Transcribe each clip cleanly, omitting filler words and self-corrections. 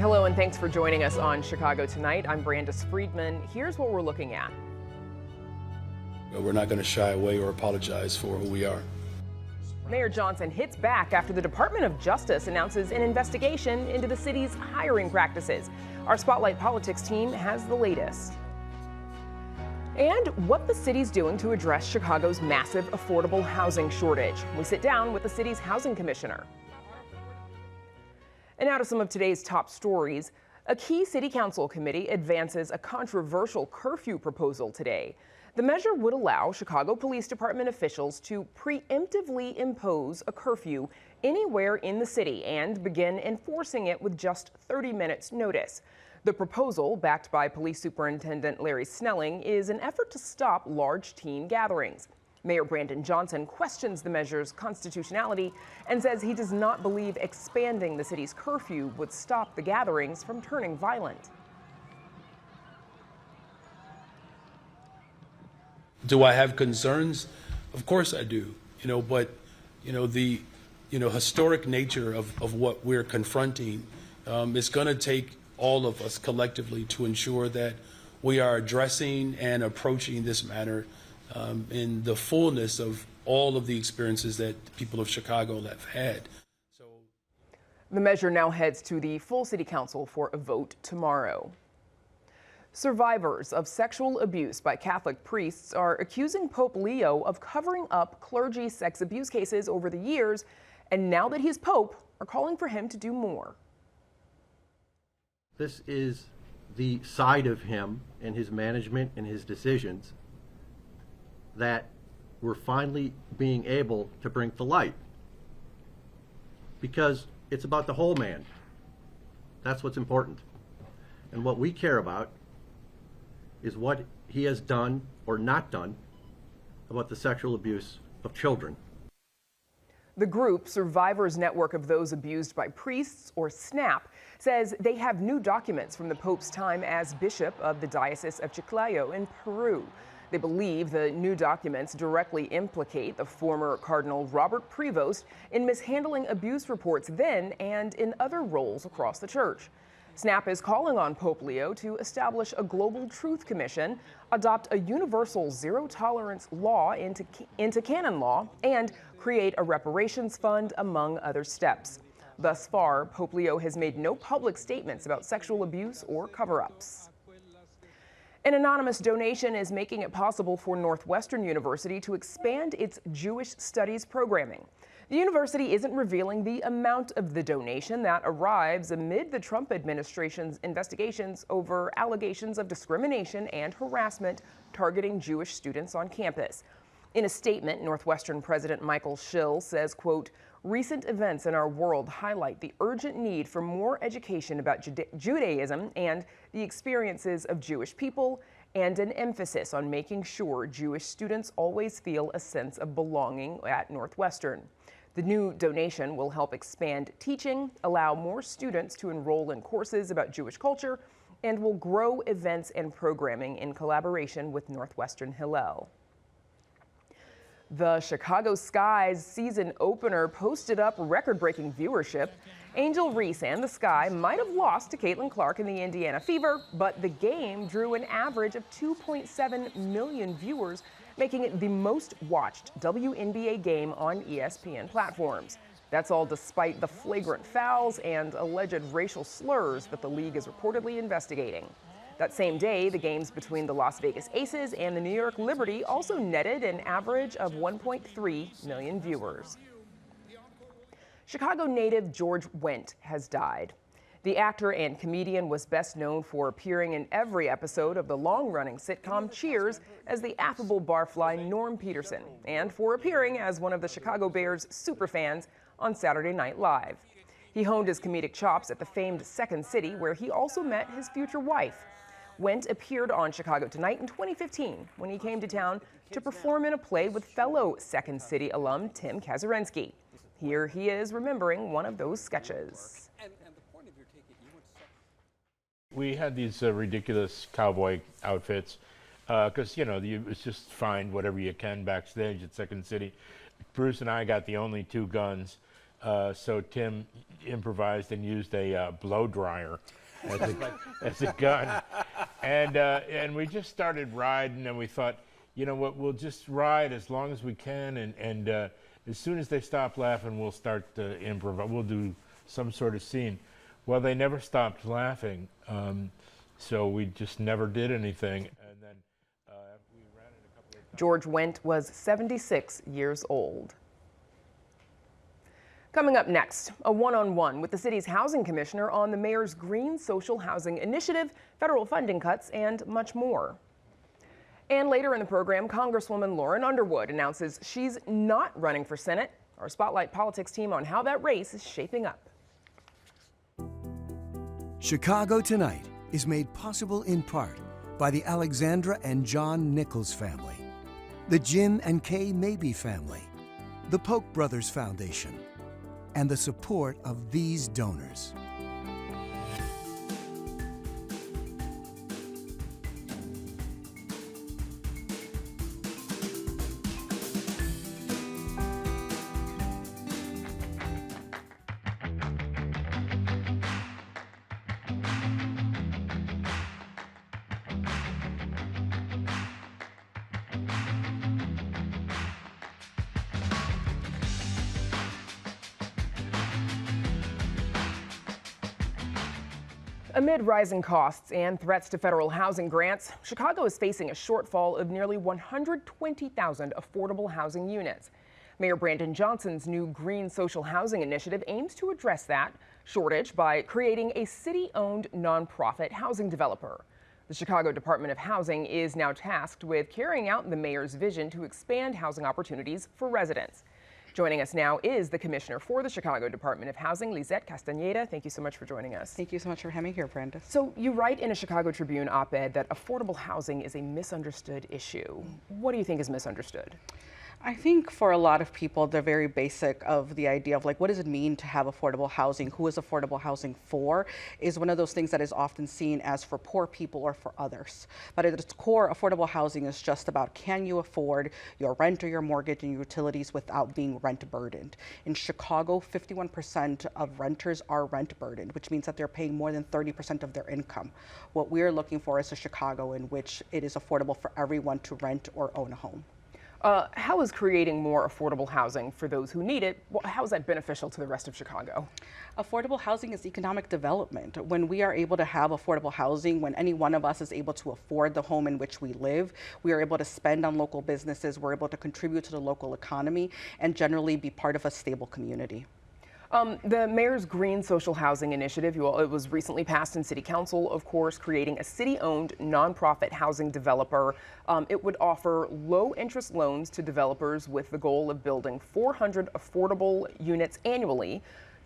Hello and thanks for joining us on Chicago Tonight. I'm Brandis Friedman. Here's what we're looking at. We're not going to shy away or apologize for who we are. Mayor Johnson hits back after the Department of Justice announces an investigation into the city's hiring practices. Our Spotlight Politics team has the latest. And what the city's doing to address Chicago's massive affordable housing shortage. We sit down with the city's housing commissioner. And now to some of today's top stories. A key city council committee advances a controversial curfew proposal today. The measure would allow Chicago Police Department officials to preemptively impose a curfew anywhere in the city and begin enforcing it with just 30 minutes notice. The proposal, backed by Police Superintendent Larry Snelling, is an effort to stop large teen gatherings. Mayor Brandon Johnson questions the measure's constitutionality and says he does not believe expanding the city's curfew would stop the gatherings from turning violent. Do I have concerns? Of course I do. But the historic nature of what we're confronting is going to take all of us collectively to ensure that we are addressing and approaching this matter in the fullness of all of the experiences that the people of Chicago have had. The measure now heads to the full city council for a vote tomorrow. Survivors of sexual abuse by Catholic priests are accusing Pope Leo of covering up clergy sex abuse cases over the years, and now that he's Pope, are calling for him to do more. This is the side of him and his management and his decisions that we're finally being able to bring to light, because it's about the whole man. That's what's important. And what we care about is what he has done or not done about the sexual abuse of children. The group, Survivors Network of Those Abused by Priests, or SNAP, says they have new documents from the Pope's time as Bishop of the Diocese of Chiclayo in Peru. They believe the new documents directly implicate the former Cardinal Robert Prevost in mishandling abuse reports then and in other roles across the church. SNAP is calling on Pope Leo to establish a global truth commission, adopt a universal zero-tolerance law into canon law, and create a reparations fund, among other steps. Thus far, Pope Leo has made no public statements about sexual abuse or cover-ups. An anonymous donation is making it possible for Northwestern University to expand its Jewish studies programming. The university isn't revealing the amount of the donation that arrives amid the Trump administration's investigations over allegations of discrimination and harassment targeting Jewish students on campus. In a statement, Northwestern President Michael Schill says, quote, "Recent events in our world highlight the urgent need for more education about Judaism and the experiences of Jewish people, and an emphasis on making sure Jewish students always feel a sense of belonging at Northwestern." The new donation will help expand teaching, allow more students to enroll in courses about Jewish culture, and will grow events and programming in collaboration with Northwestern Hillel. The Chicago Sky's season opener posted up record-breaking viewership. Angel Reese and the Sky might have lost to Caitlin Clark in the Indiana Fever, but the game drew an average of 2.7 million viewers, making it the most watched WNBA game on ESPN platforms. That's all despite the flagrant fouls and alleged racial slurs that the league is reportedly investigating. That same day, the games between the Las Vegas Aces and the New York Liberty also netted an average of 1.3 million viewers. Chicago native George Wendt has died. The actor and comedian was best known for appearing in every episode of the long-running sitcom Cheers as the affable barfly Norm Peterson, and for appearing as one of the Chicago Bears superfans on Saturday Night Live. He honed his comedic chops at the famed Second City, where he also met his future wife. Wendt appeared on Chicago Tonight in 2015 when he came to town to perform in a play with fellow Second City alum Tim Kazarensky. Here he is remembering one of those sketches. We had these ridiculous cowboy outfits because, it's just find whatever you can backstage at Second City. Bruce and I got the only two guns. So Tim improvised and used a blow dryer as a gun, and we just started riding, and we thought, you know what, we'll just ride as long as we can, and as soon as they stop laughing, we'll start to improvise. We'll do some sort of scene. Well, they never stopped laughing, so we just never did anything. And then we ran it a couple of times. George Wendt was 76 years old. Coming up next, a one-on-one with the city's housing commissioner on the mayor's Green Social Housing Initiative, federal funding cuts, and much more. And later in the program, Congresswoman Lauren Underwood announces she's not running for Senate. Our Spotlight Politics team on how that race is shaping up. Chicago Tonight is made possible in part by the Alexandra and John Nichols family, the Jim and Kay Mabey family, the Polk Brothers Foundation, and the support of these donors. Amid rising costs and threats to federal housing grants, Chicago is facing a shortfall of nearly 120,000 affordable housing units. Mayor Brandon Johnson's new Green Social Housing Initiative aims to address that shortage by creating a city-owned nonprofit housing developer. The Chicago Department of Housing is now tasked with carrying out the mayor's vision to expand housing opportunities for residents. Joining us now is the Commissioner for the Chicago Department of Housing, Lizette Castaneda. Thank you so much for joining us. Thank you so much for having me here, Brenda. So you write in a Chicago Tribune op-ed that affordable housing is a misunderstood issue. What do you think is misunderstood? I think for a lot of people, they're very basic of the idea of like, what does it mean to have affordable housing? Who is affordable housing for? Is one of those things that is often seen as for poor people or for others. But at its core, affordable housing is just about, can you afford your rent or your mortgage and your utilities without being rent burdened? In Chicago, 51% of renters are rent burdened, which means that they're paying more than 30% of their income. What we're looking for is a Chicago in which it is affordable for everyone to rent or own a home. How is creating more affordable housing for those who need it, how is that beneficial to the rest of Chicago? Affordable housing is economic development. When we are able to have affordable housing, when any one of us is able to afford the home in which we live, we are able to spend on local businesses, we're able to contribute to the local economy, and generally be part of a stable community. The mayor's Green Social Housing Initiative, it was recently passed in City Council, of course, creating a city-owned nonprofit housing developer. It would offer low-interest loans to developers with the goal of building 400 affordable units annually.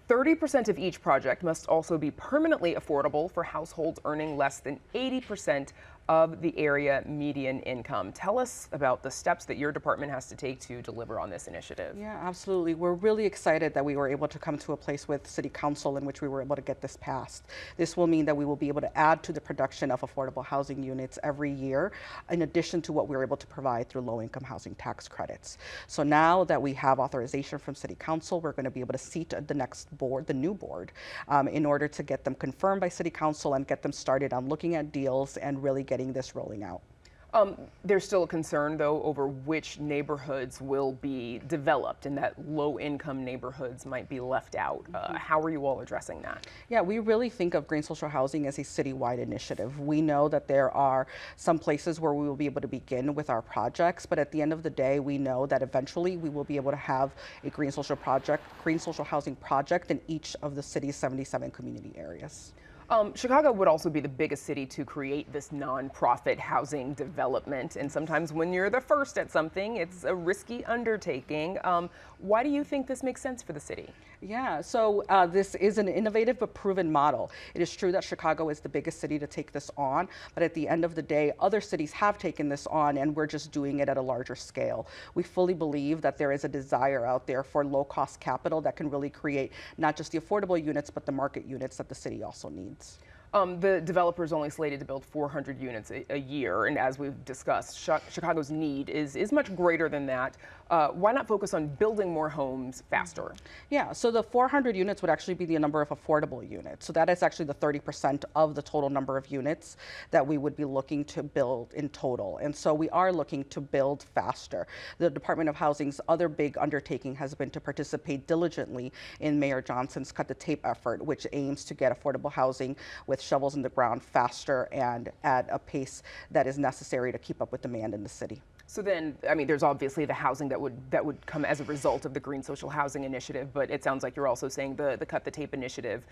30% of each project must also be permanently affordable for households earning less than 80% of the area median income. Tell us about the steps that your department has to take to deliver on this initiative. Yeah, absolutely. We're really excited that we were able to come to a place with City Council in which we were able to get this passed. This will mean that we will be able to add to the production of affordable housing units every year, in addition to what we're able to provide through low-income housing tax credits. So now that we have authorization from City Council, we're going to be able to seat the next board, the new board, in order to get them confirmed by City Council and get them started on looking at deals and really getting this rolling out. There's still a concern, though, over which neighborhoods will be developed and that low-income neighborhoods might be left out. How are you all addressing that? Yeah, we really think of Green Social Housing as a citywide initiative. We know that there are some places where we will be able to begin with our projects, but at the end of the day, we know that eventually we will be able to have a Green Social Housing project in each of the city's 77 community areas. Chicago would also be the biggest city to create this nonprofit housing development. And sometimes when you're the first at something, it's a risky undertaking. Why do you think this makes sense for the city? Yeah, so this is an innovative but proven model. It is true that Chicago is the biggest city to take this on, but at the end of the day, other cities have taken this on and we're just doing it at a larger scale. We fully believe that there is a desire out there for low-cost capital that can really create not just the affordable units, but the market units that the city also needs. The developer is only slated to build 400 units a year, and as we've discussed, Chicago's need is much greater than that. Why not focus on building more homes faster? Yeah, so the 400 units would actually be the number of affordable units. So that is actually the 30% of the total number of units that we would be looking to build in total. And so we are looking to build faster. The Department of Housing's other big undertaking has been to participate diligently in Mayor Johnson's Cut the Tape effort, which aims to get affordable housing with shovels in the ground faster and at a pace that is necessary to keep up with demand in the city. So then, I mean, there's obviously the housing that would come as a result of the Green Social Housing Initiative, but it sounds like you're also saying the Cut the Tape initiative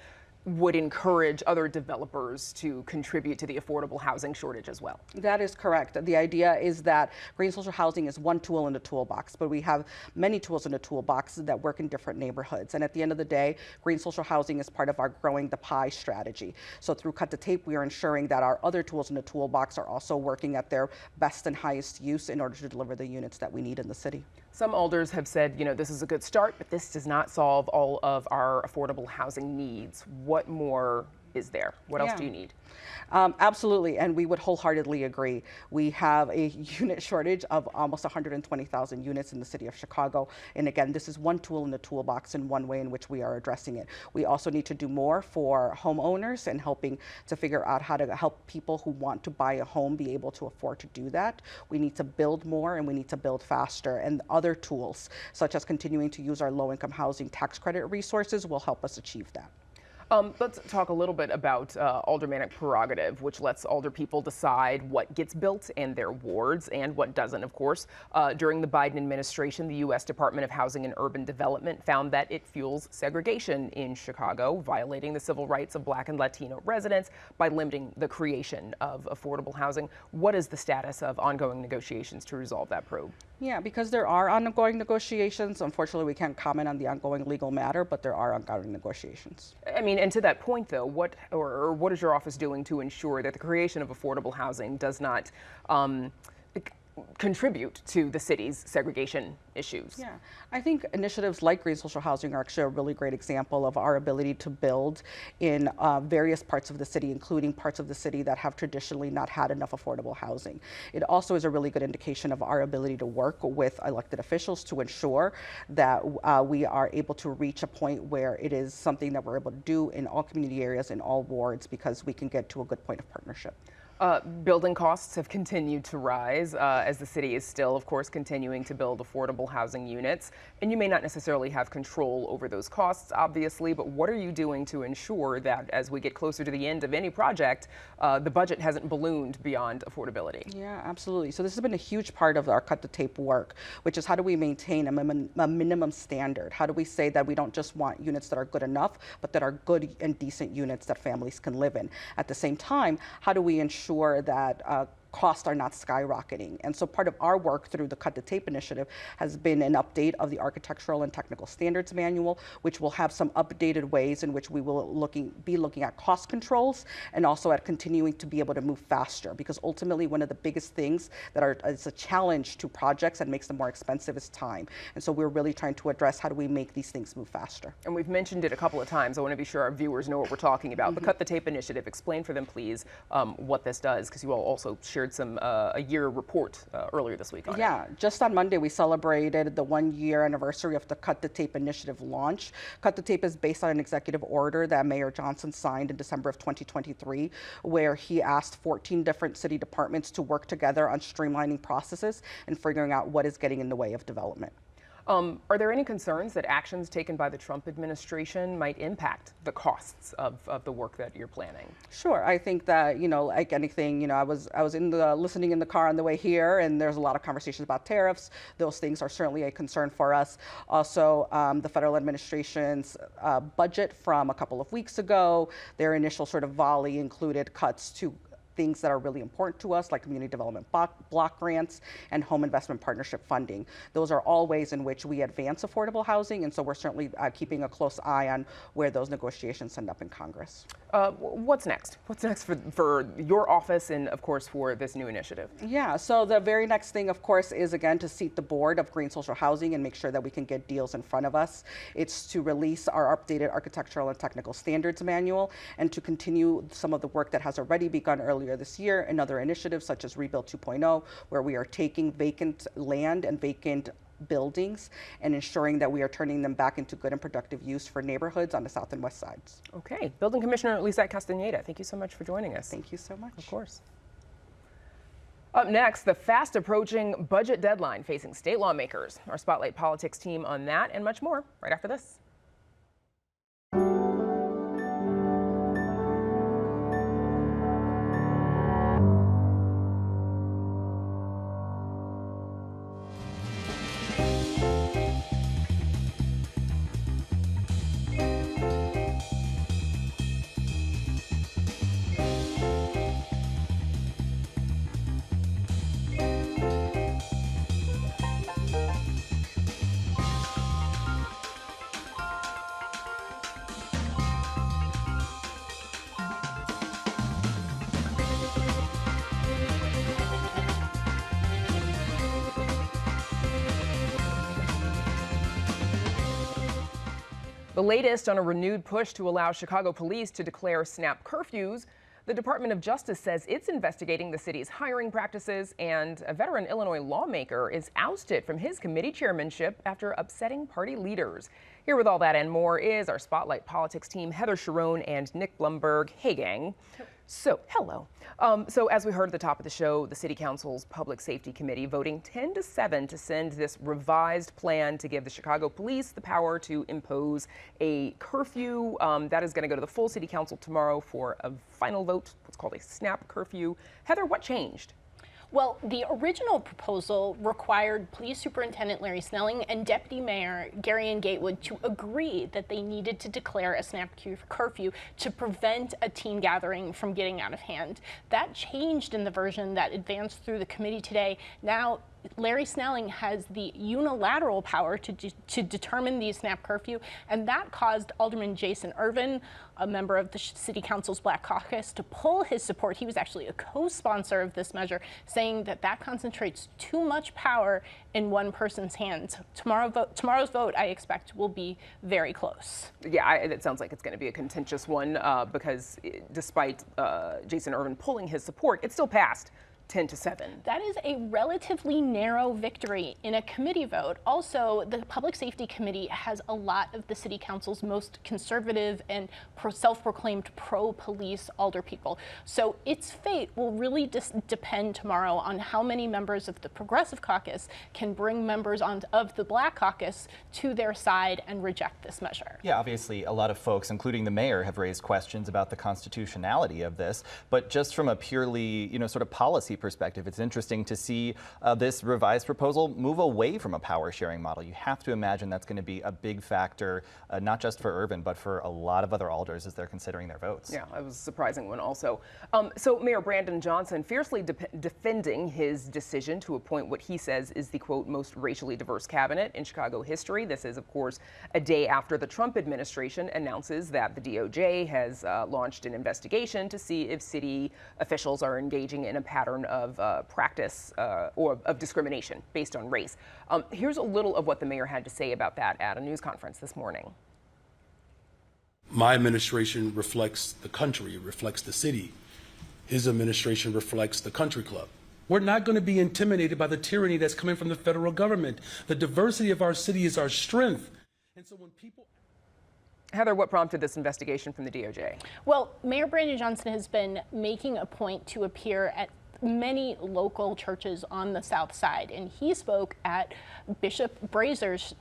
would encourage other developers to contribute to the affordable housing shortage as well. That is correct. The idea is that green social housing is one tool in the toolbox, but we have many tools in the toolbox that work in different neighborhoods. And at the end of the day, green social housing is part of our growing the pie strategy. So through Cut the Tape, we are ensuring that our other tools in the toolbox are also working at their best and highest use in order to deliver the units that we need in the city. Some alders have said, you know, this is a good start, but this does not solve all of our affordable housing needs. What more is there? What else do you need? Absolutely, and we would wholeheartedly agree. We have a unit shortage of almost 120,000 units in the city of Chicago. And again, this is one tool in the toolbox and one way in which we are addressing it. We also need to do more for homeowners and helping to figure out how to help people who want to buy a home be able to afford to do that. We need to build more and we need to build faster. And other tools, such as continuing to use our low-income housing tax credit resources, will help us achieve that. Let's talk a little bit about aldermanic prerogative, which lets alder people decide what gets built in their wards and what doesn't, of course. During the Biden administration, the U.S. Department of Housing and Urban Development found that it fuels segregation in Chicago, violating the civil rights of Black and Latino residents by limiting the creation of affordable housing. What is the status of ongoing negotiations to resolve that probe? Yeah, because there are ongoing negotiations. Unfortunately, we can't comment on the ongoing legal matter, but there are ongoing negotiations. I mean, and to that point, though, what is your office doing to ensure that the creation of affordable housing does not contribute to the city's segregation issues? Yeah, I think initiatives like Green Social Housing are actually a really great example of our ability to build in various parts of the city, including parts of the city that have traditionally not had enough affordable housing. It also is a really good indication of our ability to work with elected officials to ensure that we are able to reach a point where it is something that we're able to do in all community areas, in all wards, because we can get to a good point of partnership. Building costs have continued to rise as the city is still, of course, continuing to build affordable housing units. And you may not necessarily have control over those costs, obviously, but what are you doing to ensure that as we get closer to the end of any project, the budget hasn't ballooned beyond affordability? Yeah, absolutely. So this has been a huge part of our Cut the Tape work, which is how do we maintain a minimum standard? How do we say that we don't just want units that are good enough, but that are good and decent units that families can live in? At the same time, how do we ensure that costs are not skyrocketing? And so part of our work through the Cut the Tape initiative has been an update of the Architectural and Technical Standards Manual, which will have some updated ways in which we will be looking at cost controls and also at continuing to be able to move faster, because ultimately one of the biggest things that is a challenge to projects and makes them more expensive is time. And so we're really trying to address how do we make these things move faster. And we've mentioned it a couple of times. I want to be sure our viewers know what we're talking about. The Cut the Tape initiative, explain for them, please, what this does, because you all also shared some a year report earlier this week on it. Just on Monday we celebrated the 1-year anniversary of the Cut the Tape initiative launch. Cut the Tape is based on an executive order that Mayor Johnson signed in December of 2023, where he asked 14 different city departments to work together on streamlining processes and figuring out what is getting in the way of development. Are there any concerns that actions taken by the Trump administration might impact the costs of the work that you're planning? Sure. I think that, like anything, I was listening in the car on the way here, and there's a lot of conversations about tariffs. Those things are certainly a concern for us. Also, the federal administration's budget from a couple of weeks ago, their initial sort of volley included cuts to things that are really important to us, like community development block grants and home investment partnership funding. Those are all ways in which we advance affordable housing, and so we're certainly keeping a close eye on where those negotiations end up in Congress. What's next? What's next for your office and, of course, for this new initiative? Yeah, so the very next thing, of course, is again to seat the board of green social housing and make sure that we can get deals in front of us. It's to release our updated architectural and technical standards manual and to continue some of the work that has already begun earlier this year and other initiatives such as Rebuild 2.0, where we are taking vacant land and vacant buildings and ensuring that we are turning them back into good and productive use for neighborhoods on the south and west sides. Okay, Building Commissioner Lisette Castaneda, thank you so much for joining us. Thank you so much. Of course. Up next, the fast approaching budget deadline facing state lawmakers. Our Spotlight Politics team on that and much more right after this. The latest on a renewed push to allow Chicago police to declare snap curfews. The Department of Justice says it's investigating the city's hiring practices, and a veteran Illinois lawmaker is ousted from his committee chairmanship after upsetting party leaders. Here with all that and more is our Spotlight Politics team, Heather Sharon and Nick Blumberg. Hey, gang. So, hello. So as we heard at the top of the show, the City Council's Public Safety Committee voting 10-7 to send this revised plan to give the Chicago Police the power to impose a curfew. That is going to go to the full City Council tomorrow for a final vote, what's called a snap curfew. Heather, what changed? Well, the original proposal required Police Superintendent Larry Snelling and Deputy Mayor Gary Gatewood to agree that they needed to declare a snap curfew to prevent a teen gathering from getting out of hand. That changed in the version that advanced through the committee today. Now, Larry Snelling has the unilateral power to determine the snap curfew, and that caused Alderman Jason Irvin, a member of the City Council's Black Caucus, to pull his support. He was actually a co-sponsor of this measure, saying that that concentrates too much power in one person's hands. Tomorrow's vote, I expect, will be very close. Yeah, it sounds like it's going to be a contentious one because despite Jason Irvin pulling his support, it still passed 10-7. That is a relatively narrow victory in a committee vote. Also, the Public Safety Committee has a lot of the City Council's most conservative and self-proclaimed pro-police alderpeople. So its fate will really depend tomorrow on how many members of the Progressive Caucus can bring members of the Black Caucus to their side and reject this measure. Yeah, obviously a lot of folks, including the mayor, have raised questions about the constitutionality of this, but just from a purely, sort of policy perspective, it's interesting to see this revised proposal move away from a power sharing model. You have to imagine that's going to be a big factor, not just for Irvin, but for a lot of other alders as they're considering their votes. Yeah, it was a surprising one also. So Mayor Brandon Johnson fiercely defending his decision to appoint what he says is the, quote, most racially diverse cabinet in Chicago history. This is, of course, a day after the Trump administration announces that the DOJ has launched an investigation to see if city officials are engaging in a pattern of practice or of discrimination based on race. Here's a little of what the mayor had to say about that at a news conference this morning. My administration reflects the country, it reflects the city. His administration reflects the country club. We're not going to be intimidated by the tyranny that's coming from the federal government. The diversity of our city is our strength. And so when people... Heather, what prompted this investigation from the DOJ? Well, Mayor Brandon Johnson has been making a point to appear at many local churches on the South Side, and he spoke at Bishop Brazer's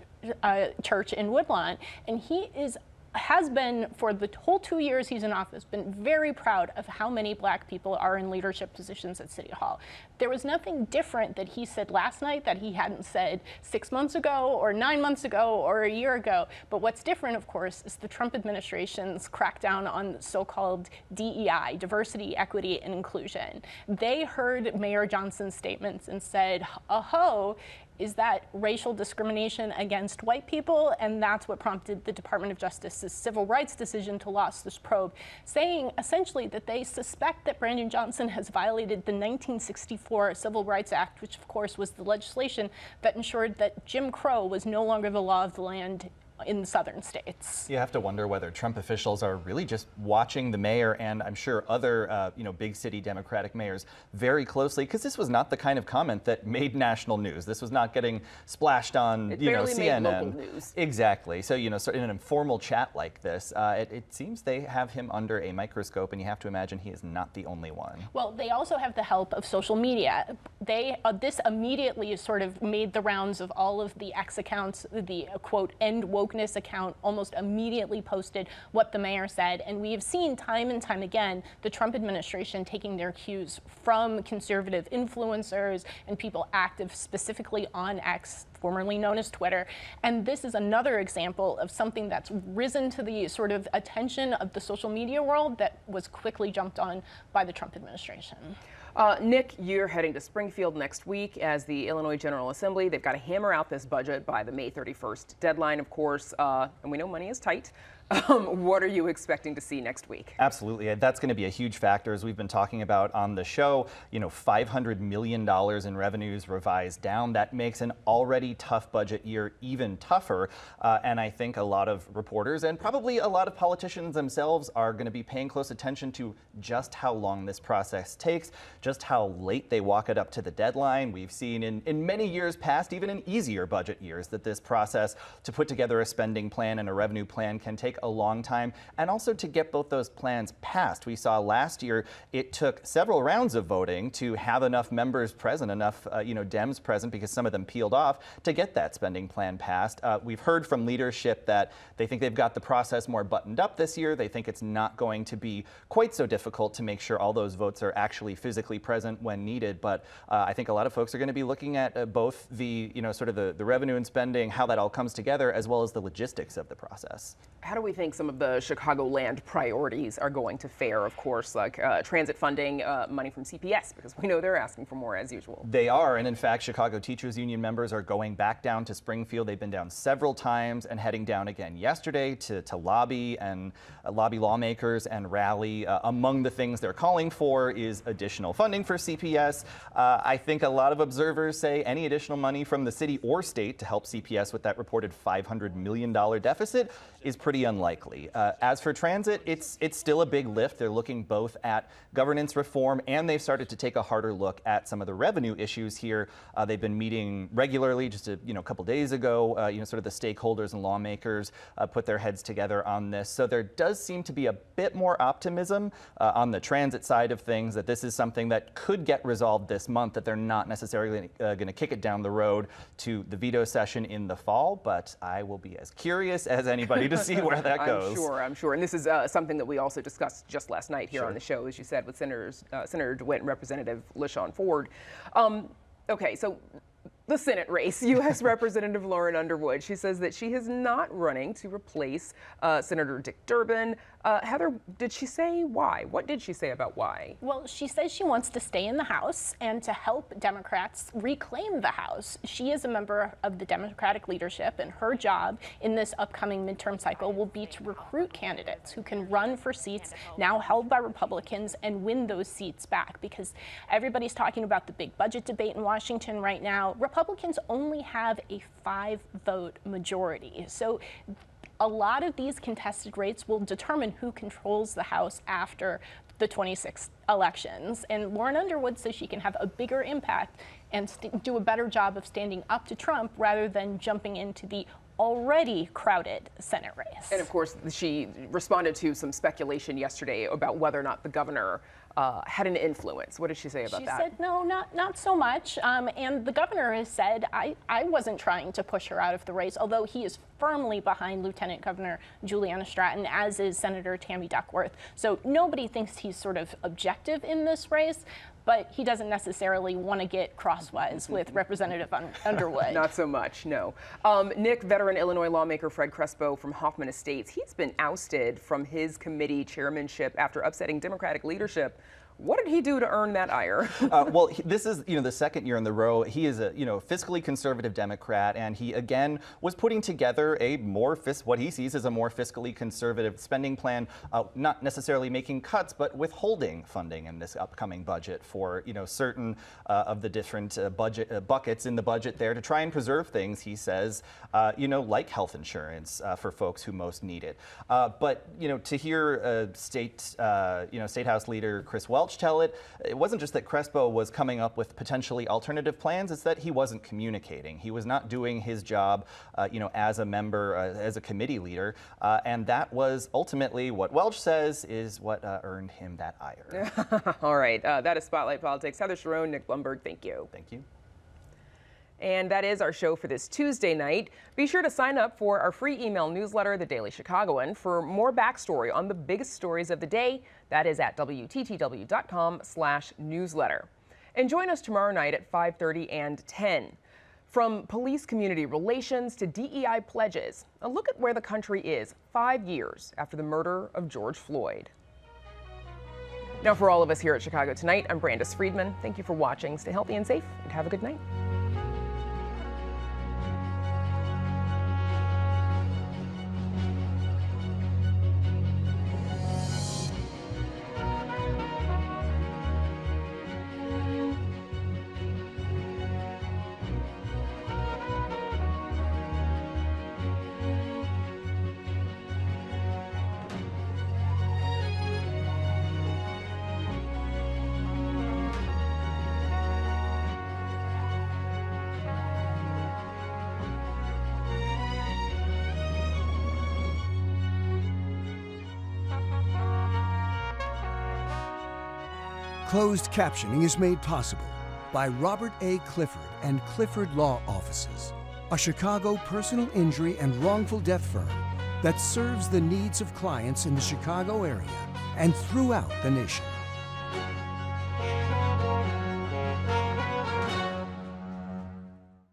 church in Woodlawn, and he is has been, for the whole 2 years he's in office, been very proud of how many black people are in leadership positions at City Hall. There was nothing different that he said last night that he hadn't said 6 months ago or 9 months ago or a year ago. But what's different, of course, is the Trump administration's crackdown on so-called DEI, diversity, equity, and inclusion. They heard Mayor Johnson's statements and said, oh, is that racial discrimination against white people? And that's what prompted the Department of Justice's civil rights decision to launch this probe, saying essentially that they suspect that Brandon Johnson has violated the 1964 Civil Rights Act, which of course was the legislation that ensured that Jim Crow was no longer the law of the land in the southern states. You have to wonder whether Trump officials are really just watching the mayor and I'm sure other big city Democratic mayors very closely, because this was not the kind of comment that made national news. This was not getting splashed on CNN. Made local news. Exactly. So so in an informal chat like this, it seems they have him under a microscope, and you have to imagine he is not the only one. Well, they also have the help of social media. This immediately sort of made the rounds of all of the X accounts. The quote end wokeness account almost immediately posted what the mayor said, and we have seen time and time again the Trump administration taking their cues from conservative influencers and people active specifically on X, formerly known as Twitter. And this is another example of something that's risen to the sort of attention of the social media world that was quickly jumped on by the Trump administration. Nick, you're heading to Springfield next week as the Illinois General Assembly. They've got to hammer out this budget by the May 31st deadline, of course, and we know money is tight. What are you expecting to see next week? Absolutely. That's going to be a huge factor, as we've been talking about on the show. $500 million in revenues revised down. That makes an already tough budget year even tougher. And I think a lot of reporters and probably a lot of politicians themselves are going to be paying close attention to just how long this process takes, just how late they walk it up to the deadline. We've seen in many years past, even in easier budget years, that this process to put together a spending plan and a revenue plan can take a long time, and also to get both those plans passed. We saw last year it took several rounds of voting to have enough members present, enough Dems present, because some of them peeled off, to get that spending plan passed. We've heard from leadership that they think they've got the process more buttoned up this year. They think it's not going to be quite so difficult to make sure all those votes are actually physically present when needed. But I think a lot of folks are going to be looking at both the sort of the revenue and spending, how that all comes together, as well as the logistics of the process. How do we think some of the Chicagoland priorities are going to fare, of course, like transit funding, money from CPS, because we know they're asking for more as usual. They are, and in fact, Chicago Teachers Union members are going back down to Springfield. They've been down several times and heading down again yesterday to lobby and lobby lawmakers and rally. Among the things they're calling for is additional funding for CPS. I think a lot of observers say any additional money from the city or state to help CPS with that reported $500 million deficit is pretty unlikely. As for transit, it's still a big lift. They're looking both at governance reform, and they've started to take a harder look at some of the revenue issues here. They've been meeting regularly. Just a couple days ago, sort of the stakeholders and lawmakers put their heads together on this. So there does seem to be a bit more optimism on the transit side of things, that this is something that could get resolved this month, that they're not necessarily going to kick it down the road to the veto session in the fall. But I will be as curious as anybody to see where that goes. I'm sure. And this is something that we also discussed just last night here on the show, as you said, with Senator DeWitt and Representative LaShawn Ford. Okay, so the Senate race, U.S. Representative Lauren Underwood, she says that she is not running to replace Senator Dick Durbin. Heather, did she say why? What did she say about why? Well, she says she wants to stay in the House and to help Democrats reclaim the House. She is a member of the Democratic leadership, and her job in this upcoming midterm cycle will be to recruit candidates who can run for seats now held by Republicans and win those seats back, because everybody's talking about the big budget debate in Washington right now. Republicans only have a 5-vote majority. So a lot of these contested rates will determine who controls the House after the 26 elections. And Lauren Underwood says she can have a bigger impact and do a better job of standing up to Trump rather than jumping into the already crowded Senate race. And of course, she responded to some speculation yesterday about whether or not the governor had an influence. What did she say about that? She said, no, not so much. And the governor has said, I wasn't trying to push her out of the race, although he is firmly behind Lieutenant Governor Juliana Stratton, as is Senator Tammy Duckworth. So nobody thinks he's sort of objective in this race, but he doesn't necessarily want to get crosswise with Representative Underwood. Not so much, no. Nick, veteran Illinois lawmaker Fred Crespo from Hoffman Estates, he's been ousted from his committee chairmanship after upsetting Democratic leadership. What did he do to earn that ire? Well, this is, the second year in the row. He is a, fiscally conservative Democrat, and he again was putting together a what he sees as a more fiscally conservative spending plan, not necessarily making cuts, but withholding funding in this upcoming budget for, certain of the different buckets in the budget there to try and preserve things, he says, like health insurance for folks who most need it. But, to hear State House Leader Chris Welch tell it wasn't just that Crespo was coming up with potentially alternative plans, it's that he wasn't communicating. He was not doing his job, as a member, as a committee leader, and that was ultimately what Welch says is what earned him that ire. All right, that is Spotlight Politics. Heather Sharon, Nick Blumberg, thank you. Thank you. And that is our show for this Tuesday night. Be sure to sign up for our free email newsletter, The Daily Chicagoan, for more backstory on the biggest stories of the day. That is at WTTW.com/newsletter. And join us tomorrow night at 5:30 and 10. From police community relations to DEI pledges, a look at where the country is 5 years after the murder of George Floyd. Now, for all of us here at Chicago Tonight, I'm Brandis Friedman. Thank you for watching. Stay healthy and safe, and have a good night. Closed captioning is made possible by Robert A. Clifford and Clifford Law Offices, a Chicago personal injury and wrongful death firm that serves the needs of clients in the Chicago area and throughout the nation.